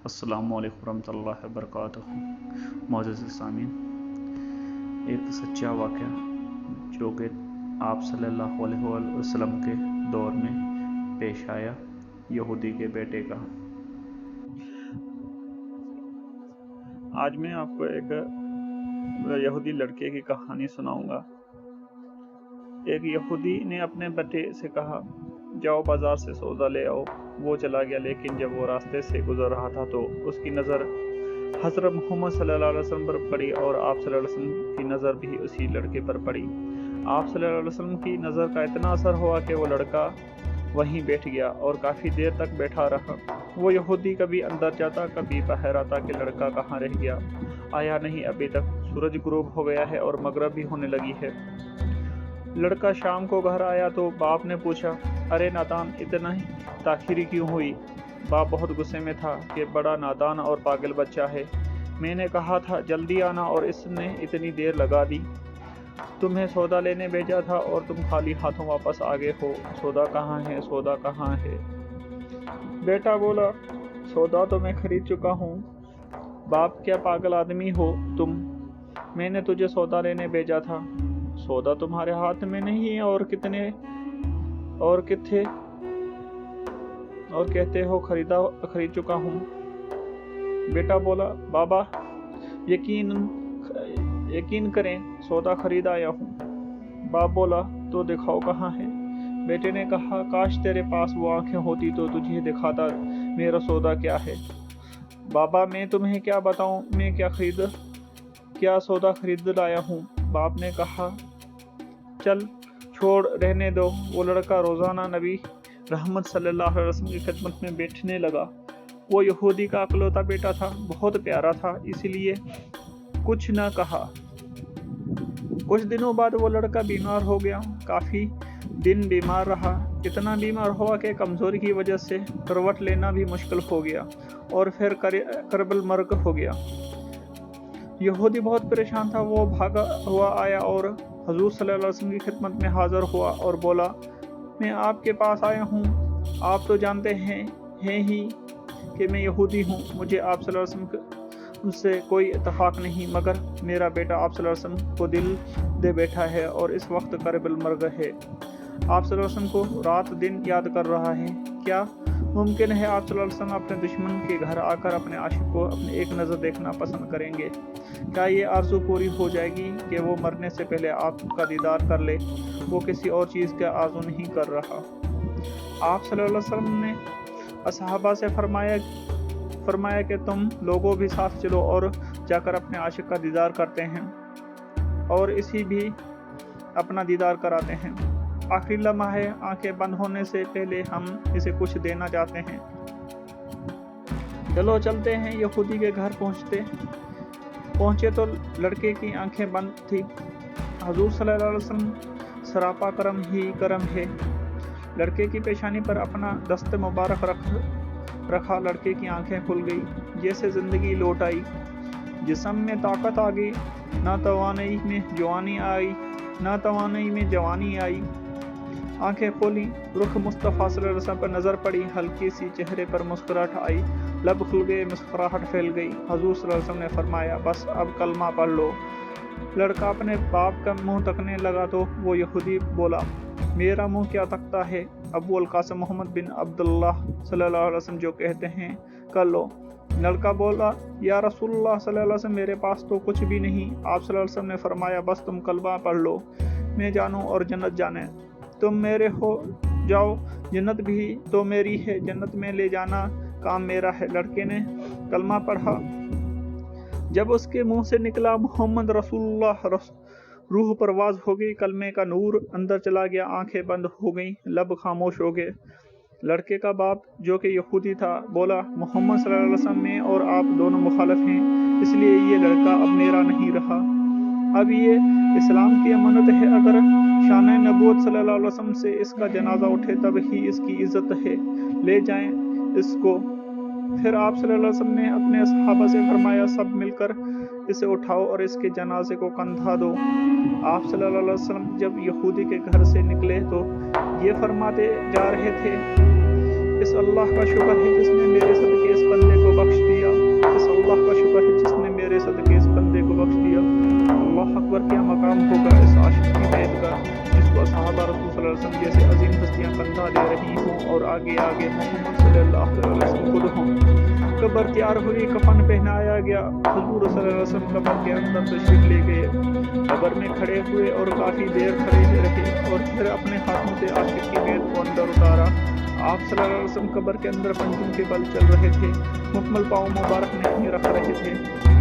अस्सलामु अलैकुम रहमतुल्लाहि वबरकातुहू। मोअज़्ज़ज़ सामीन, एक सच्चा वाक़या जो कि आप सल्लल्लाहु अलैहि वसल्लम के दौर में पेश आया, यहूदी के बेटे का। आज मैं आपको एक यहूदी लड़के की कहानी सुनाऊंगा। एक यहूदी ने अपने बेटे से कहा, जाओ बाजार से सौदा ले आओ। वो चला गया, लेकिन जब वो रास्ते से गुजर रहा था तो उसकी नज़र हज़रत मोहम्मद सल्लल्लाहु अलैहि वसल्लम पर पड़ी और आप सल्लल्लाहु अलैहि वसल्लम की नज़र भी उसी लड़के पर पड़ी। आप सल्लल्लाहु अलैहि वसल्लम की नज़र का इतना असर हुआ कि वो लड़का वहीं बैठ गया और काफ़ी देर तक बैठा रहा। वो यहूदी कभी अंदर जाता, कभी बाहर आता कि लड़का कहाँ रह गया, आया नहीं अभी तक। सूरज गुरूब हो गया है और मगरिब भी होने लगी है। लड़का शाम को घर आया तो बाप ने पूछा, अरे नादान, इतना ही ताखीरी क्यों हुई? बाप बहुत गुस्से में था कि बड़ा नादान और पागल बच्चा है। मैंने कहा था जल्दी आना और इसने इतनी देर लगा दी। तुम्हें सौदा लेने भेजा था और तुम खाली हाथों वापस आ गए हो। सौदा कहाँ है? सौदा कहाँ है? बेटा बोला, सौदा तो मैं खरीद चुका हूँ। बाप, क्या पागल आदमी हो तुम? मैंने तुझे सौदा लेने भेजा था। सौदा तुम्हारे हाथ में नहीं है और कितने और किथे और कहते हो खरीद चुका हूँ। बेटा बोला, बाबा यकीन करें, सौदा खरीद आया हूँ। बाप बोला, तो दिखाओ कहाँ है? बेटे ने कहा, काश तेरे पास वो आंखें होती तो तुझे दिखाता मेरा सौदा क्या है। बाबा, मैं तुम्हें क्या बताऊं, मैं क्या सौदा खरीद लाया हूँ। बाप ने कहा, चल छोड़, रहने दो। वो लड़का रोज़ाना नबी रहमत सल्लल्लाहु अलैहि वसल्लम की खिदमत में बैठने लगा। वो यहूदी का अकलौता बेटा था, बहुत प्यारा था, इसलिए कुछ न कहा। कुछ दिनों बाद वो लड़का बीमार हो गया। काफ़ी दिन बीमार रहा। इतना बीमार हुआ कि कमज़ोरी की वजह से करवट लेना भी मुश्किल हो गया और फिर करबल मर्ग हो गया। यहूदी बहुत परेशान था। वो भागा हुआ आया और हजूर सल्लल्लाहु अलैहि वसल्लम की खिदमत में हाज़िर हुआ और बोला, मैं आपके पास आया हूँ। आप तो जानते हैं ही कि मैं यहूदी हूँ। मुझे आप सल्लल्लाहु अलैहि वसल्लम से कोई इत्तेफाक नहीं, मगर मेरा बेटा आप सल्लल्लाहु अलैहि वसल्लम को दिल दे बैठा है और इस वक्त करबल मर्ग है। आप सल्लल्लाहु अलैहि वसल्लम को रात दिन याद कर रहा है। क्या मुमकिन है आप सल्लल्लाहु अलैहि वसल्लम अपने दुश्मन के घर आकर अपने आशिक को अपने एक नज़र देखना पसंद करेंगे? क्या ये आरज़ू पूरी हो जाएगी कि वो मरने से पहले आपका दीदार कर ले? वो किसी और चीज़ का आरज़ू नहीं कर रहा। आप सल्लल्लाहु अलैहि वसल्लम ने असहाबा से फरमाया कि तुम लोगों भी साथ चलो और जाकर अपने आशिक का दीदार करते हैं और इसी भी अपना दीदार कराते हैं। आखिरी लम्हा है, आंखें बंद होने से पहले हम इसे कुछ देना चाहते हैं। चलो चलते हैं। यहूदी के घर पहुँचे तो लड़के की आंखें बंद थी। हजूर सल्लल्लाहु अलैहि वसल्लम सरापा करम ही करम है। लड़के की पेशानी पर अपना दस्त मुबारक रखा। लड़के की आंखें खुल गई, जैसे ज़िंदगी लौट आई। जिस्म में ताकत आ गई, ना तवानाई में जवानी आई। आंखें खोली, रुख मुस्तफ़ा सल्लल्लाहु अलैहि वसल्लम पर नज़र पड़ी। हल्की सी चेहरे पर मुस्कुराहट आई, लब खुल गए, मुस्कुराहट फैल गई। हजूर सल्लल्लाहु अलैहि वसल्लम ने फरमाया, बस अब कलमा पढ़ लो। लड़का अपने बाप का मुंह तकने लगा तो वो यहूदी बोला, मेरा मुंह क्या तकता है? अबू अल कासिम मोहम्मद बिन अब्दुल्लाह सल्लल्लाहु अलैहि वसल्लम जो कहते हैं कर लो। लड़का बोला, या रसूलुल्लाह सल्लल्लाहु अलैहि वसल्लम, मेरे पास तो कुछ भी नहीं। आप सल्लल्लाहु अलैहि वसल्लम ने फरमाया, बस तुम कलमा पढ़ लो, मैं जानूँ और जन्नत जाने। तुम मेरे हो जाओ, जन्नत भी तो मेरी है, जन्नत में ले जाना काम मेरा है। लड़के ने कलमा पढ़ा। जब उसके मुंह से निकला मोहम्मद रसूलुल्लाह, रूह परवाज हो गई। कलमे का नूर अंदर चला गया, आंखें बंद हो गईं, लब खामोश हो गए। लड़के का बाप जो कि यहूदी था बोला, मोहम्मद सल्लल्लाहु अलैहि वसल्लम में और आप दोनों मुखालिफ हैं, इसलिए ये लड़का अब मेरा नहीं रहा। अब ये इस्लाम की अमानत है। अगर शान नबूवत सल्लल्लाहु अलैहि वसल्लम से इसका जनाजा उठे तब ही इसकी इज्जत है, ले जाएं इसको। फिर आप सल्लल्लाहु अलैहि वसल्लम ने अपने सहाबा से फरमाया, सब मिलकर इसे उठाओ और इसके जनाजे को कंधा दो। आप सल्लल्लाहु अलैहि वसल्लम जब यहूदी के घर से निकले तो ये फरमाते जा रहे थे, इस अल्लाह का शुक्र है जिसने मेरे सदके इस बंदे को बख्श दिया। आगे आगे मोहम्मद सल्लल्लाहु अलैहि वसल्लम खुद हों। कब्र तैयार हुई, कफन पहनाया गया, हुजूर सल्लल्लाहु अलैहि वसल्लम कब्र के अंदर तशरीफ ले गए। कब्र में खड़े हुए और काफ़ी देर खड़े रहे और फिर अपने हाथों से आशिक की मैयत को अंदर उतारा। आप सल्लल्लाहु अलैहि वसल्लम कब्र के अंदर पंजों के बल चल रहे थे, मुकम्मल पाँव मुबारक नहीं रख रहे थे।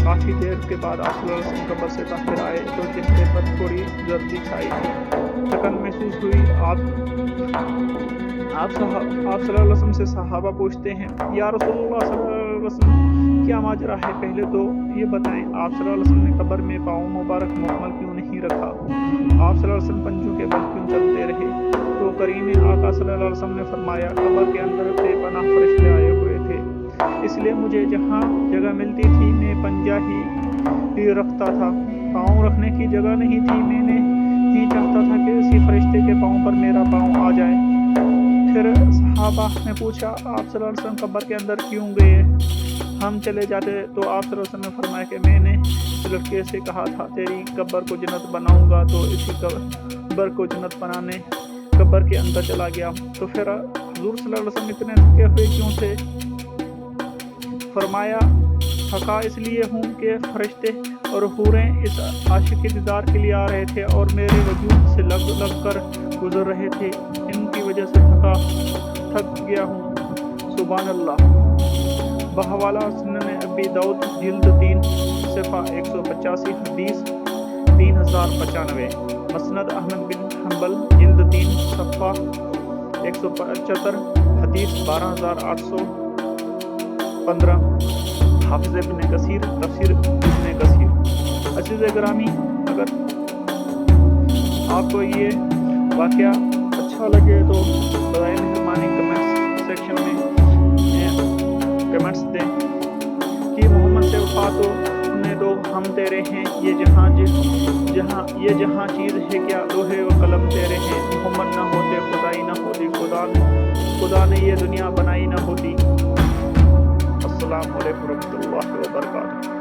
काफ़ी देर के बाद आप सल्लल्लाहु अलैहि वसल्लम कब्र से बाहर आए तो चेहरे पर थोड़ी जर्दी छाई थी, थकन महसूस हुई। आप सल्लल्लाहु अलैहि वसल्लम से सहाबा पूछते हैं, या रसूलुल्लाह सल्लल्लाहु अलैहि वसल्लम क्या माजरा है, पहले तो ये बताएं। आप सल्लल्लाहु अलैहि वसल्लम ने कब्र में पाँव मुबारक मुकम्मल क्यों नहीं रखा? आप सल्लल्लाहु अलैहि वसल्लम पंजों के बल क्यों चलते रहे? तो करीम आका सल्लल्लाहु अलैहि वसल्लम ने फरमाया, कब्र के अंदर बेपनाह फरिश्ते आए हुए थे, इसलिए मुझे जहाँ जगह मिलती थी मैं पंजा ही रखता था, पाँव रखने की जगह नहीं थी। मैंने नहीं चाहता था कि किसी फरिश्ते के पाँव पर मेरा पाँव आ जाए। फिर सहाबा ने पूछा, आप सल्लल्लाहु अलैहि वसल्लम कब्र के अंदर क्यों गए, हम चले जाते? तो आप सल्लल्लाहु अलैहि वसल्लम ने फरमाया कि मैंने इस लड़के से कहा था तेरी कब्र को जन्नत बनाऊंगा, तो इसी कब्र को जन्नत बनाने कब्र के अंदर चला गया। तो फिर हुजूर सल्लल्लाहु अलैहि वसल्लम इतने थके हुए क्यों थे? फरमाया, थका इसलिए हूँ कि फरिश्ते और हूरें इस आशिक के दीदार के लिए आ रहे थे और मेरे वजूद से लग कर गुजर रहे थे, इनकी वजह से थक गया हूँ। सुभान अल्लाह। बहवाला सुनन अबी दाऊद जिल्द 3 सफ़ा 185 हदीस 3095। मसनद अहमद बिन हम्बल जिल्द 3 सफ़ा 175 हदीस 12815। हाफिज़ इब्न कसीर तफसीर इब्न कसीर। अज़ीज़ ग्रामी, अगर आपको ये वाक़या अच्छा लगे तो बराए मेहरबानी कमेंट्स सेक्शन में कमेंट्स दें कि मोहम्मद से वफा तो उन्हें दो, हम तेरे हैं, ये जहाँ चीज़ है क्या, लोहे व कलम तेरे हैं। मोहम्मद ना होते खुदाई ना होती, खुदा ने ये दुनिया बनाई ना होती। अस्सलामु अलैकुम रहमतुल्लाहि व बरकातुहू।